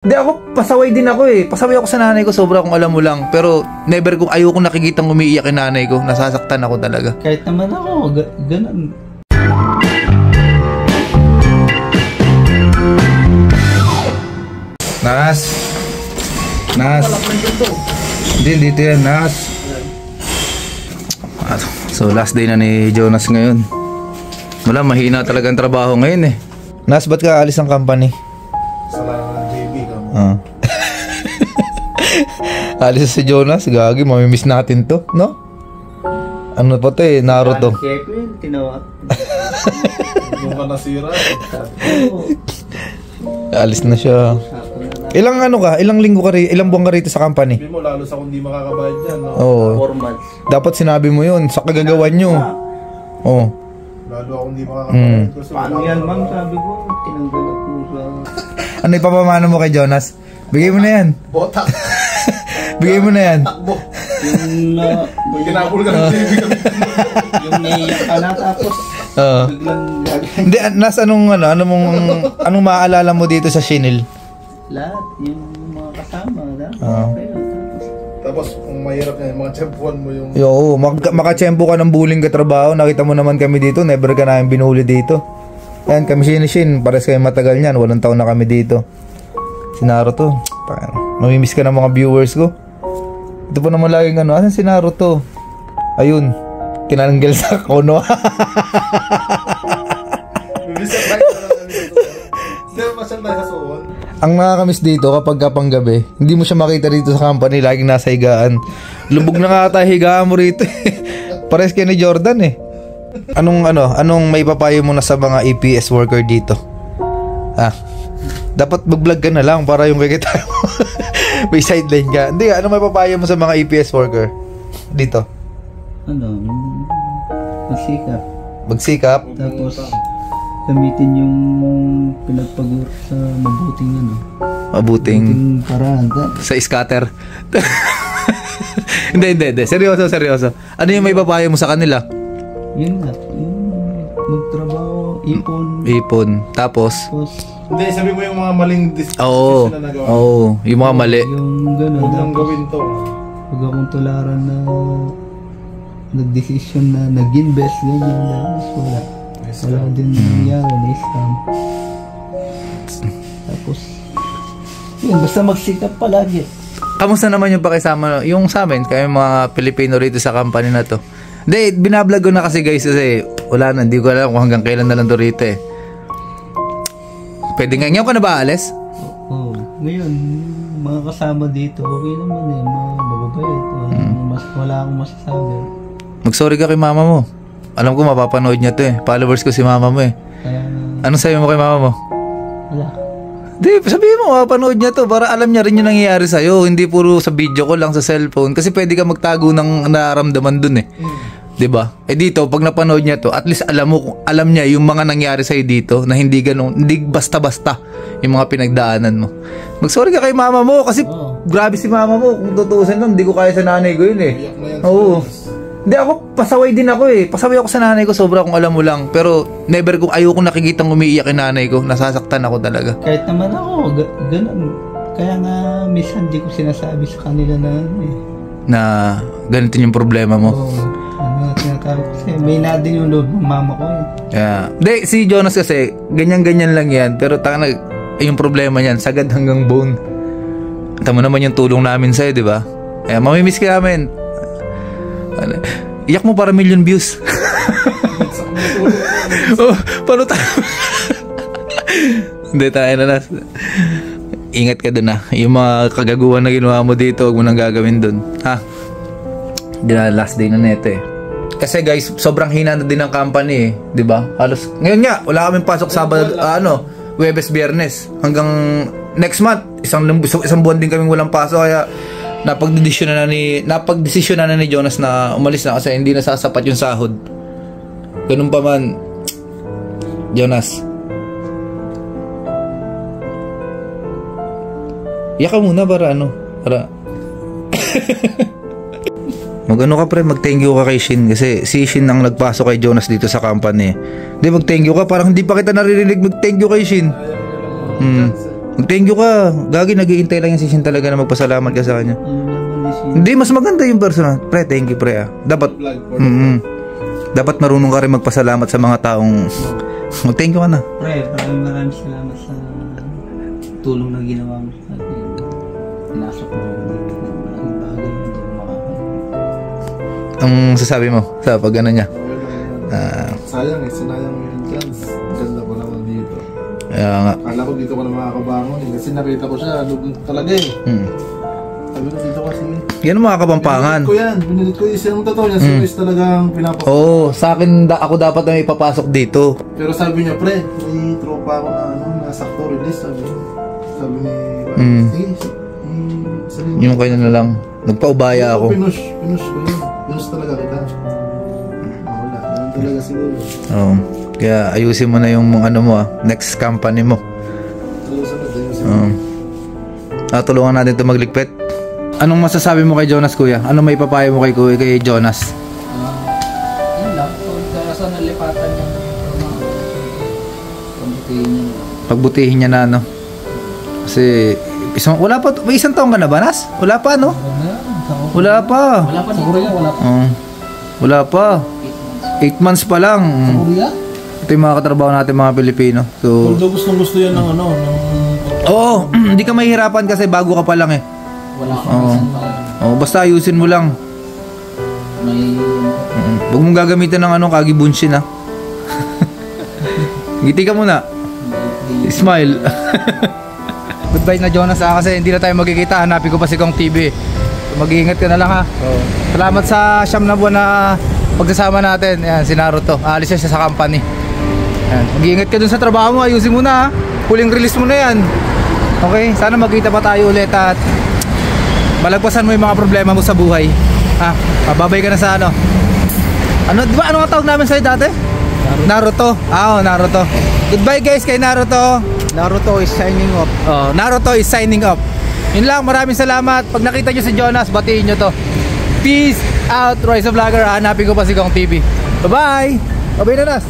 Hindi ako, pasaway din ako eh. Pasaway ako sa nanay ko, sobra kung alam mo lang. Pero never kung ayoko nakikitang umiiyak yung nanay ko. Nasasaktan ako talaga. Kahit naman ako, ganun. Nas. Hindi, dito yan, Nas. So last day na ni Jonas ngayon. Wala, mahina talaga ang trabaho ngayon eh. Nas, ba't ka alis ng company? Salamat JB ka mo. Alis si Jonas, gagi, mamimiss natin to, no? Ano pa to eh, Naruto. Kevin, tinawag. Yung ka nasira. Alis na siya. Ilang linggo ka rito, ilang buwan ka rito sa company? Sabi mo, lalo sa kung di makakabayad dyan, no? Oo. 4 months. Dapat sinabi mo yun sa kagagawan nyo. Oo. Lalo akong di makakabayad. Paano yan, ma'am? Sabi ko, tinanggal ako sa... Ano ipapamano mo kay Jonas? Bigay mo na yan. Botak. Bigay mo na yan. Takbo. Yung Kinapul ka ng JB. yung naiyak ka na, tapos biglang gagawin. Hindi, Nas, anong maaalala mo dito sa Shinil? Lahat, yung mga kasama, lahat. Tapos kung mahirap na yung mga tsempuan mo yung... Oo, makachempo ka ng bullying katrabaho. Nakita mo naman kami dito, never ka namin binuli dito. Yan, kami Shin, pares kayo matagal niyan, 8 taon na kami dito. Si Naruto, mamimiss ka ng mga viewers ko. Ito po naman laging asan si Naruto? Ayun, kinananggal sa kono. Ang nakakamiss dito kapag kapanggabi, hindi mo siya makita dito sa company, laging nasa higaan. Lubog na nga tayo higaan mo rito. Pares kayo ni Jordan eh. Anong may papayo mo na sa mga EPS worker dito? Dapat mag-vlog ka na lang para yung kikita mo. May sideline ka. Hindi, ano may papayo mo sa mga EPS worker dito? Magsikap. Tapos gamitin yung pinagpag-work sa mabuting paraan. Sa scatter. Hindi. Seryoso. Ano yung may papayo mo sa kanila? Yun nga. Magtrabaho, ipon. Tapos? Hindi, sabi mo yung mga maling decision na nagawa. Oo, yung mga mali. Yung gano'n. Huwag nang gawin to. Huwag akong tularan na nag-decision na nag-invest, ganyan. Wala din nangyari na isang. Tapos, yun, basta magsikap palagi. Kamusta naman yung pakisama, yung sa amin, kayo mga Pilipino rito sa company na to? Hindi, binablog ko na kasi guys, kasi wala na, hindi ko alam kung hanggang kailan na lang to rito eh. Pwede nga, ngayon ka na ba alis? Oo, ngayon, mga kasama dito, okay naman eh, mga mababait. Wala akong masasabi. Mag-sorry ka kay mama mo. Alam ko mapapanood niya to eh. Followers ko si mama mo eh. Anong sabi mo kay mama mo? Wala. Di, sabihin mo, mapapanood niya to para alam niya rin yung nangyayari sa'yo. Hindi puro sa video ko lang sa cellphone. Kasi pwede ka magtago ng nararamdaman dun eh. Diba? Eh dito, pag napanood niya to, at least alam niya yung mga nangyari sa'yo dito na hindi ganun, hindi basta-basta yung mga pinagdaanan mo. Mag-sorry ka kay mama mo kasi grabe si mama mo. Kung tutuusin lang, hindi ko kaya sa nanay ko yun eh. Oo. Hindi ako, pasaway din ako eh. Pasaway ako sa nanay ko, sobra kung alam mo lang. Pero never kung ayoko nakikitang umiiyak yung nanay ko. Nasasaktan ako talaga. Kahit naman ako, ganun. Kaya nga, minsan di ko sinasabi sa kanila na ganito yung problema mo. Tinatawag kasi may na din yung loob ng mama ko eh. Yeah. Hindi, si Jonas kasi, ganyan-ganyan lang yan. Pero yung problema niyan, sagad hanggang bone. Tama naman yung tulong namin sa'yo, di ba? Mamimiss ka namin. Iyak mo para 1,000,000 views. Paano tayo? Hindi tayo na. Ingat ka dun yung mga kagaguhan na ginawa mo dito, huwag mo nang gagawin dun. Hindi na last day na neto eh. Kasi guys, sobrang hina na din ng company eh, 'di ba? Halos ngayon nga wala kaming pasok Sabado, Huwebes, Biyernes. Hanggang next month, isang buwan din kaming walang pasok kaya napagdesisyonan na ni Jonas na umalis na kasi hindi na sasapat yung sahod. Ganun pa man, Jonas. Iyak ka muna para Mag-ano ka pre, mag-thank you ka kay Shin kasi si Shin ang nagpasok kay Jonas dito sa company. Hindi, mag-thank you ka, parang hindi pa kita naririnig mag-thank you kay Shin. Thank you ka. Gagi, nag-iintay lang yung sisin talaga na magpasalamat ka sa kanya. Ano naman si... Hindi, mas maganda yung personal. Pre, thank you, pre. Dapat, dapat marunong ka rin magpasalamat sa mga taong... Thank you ka na. Pre, maraming salamat sa tulong na ginawa mo sa akin. Pinasok mo ang bagay, hindi ko makakalimutan. Ang sasabi mo sa pag ano niya? Sayang sinayang mo yung chance. Ganda pa naman dito. Kaya nga. Kala ko dito ko na makakabangon kasi nakita ko siya, lugod talaga Sabi ko dito kasi. Yan ang mga kapampangan. Binilit ko yung totoo niya, si Chris talagang pinapasok. Oo, sa akin ako dapat na ipapasok dito. Pero sabi niya, pre, may tropa ako na nasakto release, sabi ni sige, Yung kayo na lang. Nagpaubaya ako. Pinush ko yun. Pinush talaga kita. Wala, ganun talaga siguro. Oo. Kaya ayusin mo na yung ano mo next company mo. Tulungan natin ito magligpit. Anong masasabi mo kay Jonas, kuya? Anong may papayo mo kay Jonas? Yun lang. Kaya sa nalipatan niya Pagbutihin niya na, no? Kasi wala pa, may isang taong ka na ba, Nas? Wala pa, no? Wala pa. Wala pa siguro yan, wala pa. Wala pa. 8 months pa lang. Sa Korea? Ito yung mga katrabaho natin, mga Pilipino. So, although gusto yan ng oo, hindi ka mahihirapan kasi bago ka pa lang eh. Wala ka. Basta ayusin mo lang. May... Huwag mong gagamitan ng kagibunshin, ha? Ngiti ka muna. Smile. Goodbye na, Jonas, kasi hindi na tayo magkikita. Hanapin ko pa si Kong TV. Mag-iingat ka na lang, ha? Salamat sa siyam na buwan na pagsasama natin. Ayan, si Naruto. Alis siya sa company. Ayan. Mag-iingat ka dun sa trabaho mo. Ayusin mo na, ha? Huling release mo na yan. Okay? Sana magkita pa tayo ulit at malagpasan mo yung mga problema mo sa buhay. Babay ka na sa di ba? Ano ang tawag namin sa'yo dati? Naruto. Naruto. Goodbye, guys, kay Naruto. Naruto is signing off. Naruto is signing off. Yun lang, maraming salamat. Pag nakita nyo si Jonas, batiin nyo to. Peace out, Royce Vlogger. Hanapin ko pa si Kong TV. Bye-bye. Bye-bye na, Nas.